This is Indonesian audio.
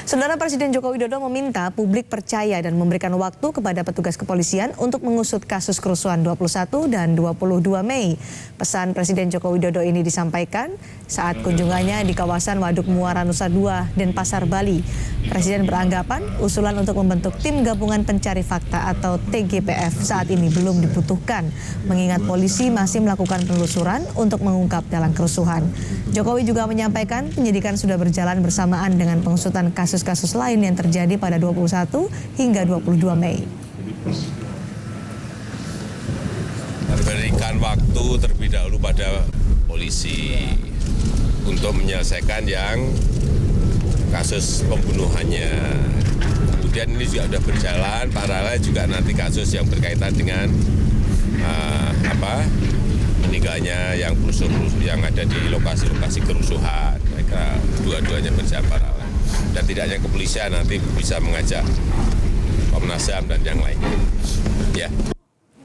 Saudara Presiden Joko Widodo meminta publik percaya dan memberikan waktu kepada petugas kepolisian untuk mengusut kasus kerusuhan 21 dan 22 Mei. Pesan Presiden Joko Widodo ini disampaikan saat kunjungannya di kawasan Waduk Muara Nusa Dua, Denpasar, Bali. Presiden beranggapan usulan untuk membentuk tim gabungan pencari fakta atau TGPF saat ini belum dibutuhkan, mengingat polisi masih melakukan penelusuran untuk mengungkap dalam kerusuhan. Jokowi juga menyampaikan penyidikan sudah berjalan bersamaan dengan pengusutan kasus-kasus lain yang terjadi pada 21 hingga 22 Mei. Berikan waktu terlebih dahulu pada polisi untuk menyelesaikan yang kasus pembunuhannya. Kemudian ini juga sudah berjalan, paralel juga nanti kasus yang berkaitan dengan meninggalnya yang perusuh-perusuh yang ada di lokasi-lokasi kerusuhan. Mereka dua-duanya berjalan paralel. Dan tidak hanya kepolisian, nanti bisa mengajak Komnas HAM dan yang lainnya. Ya.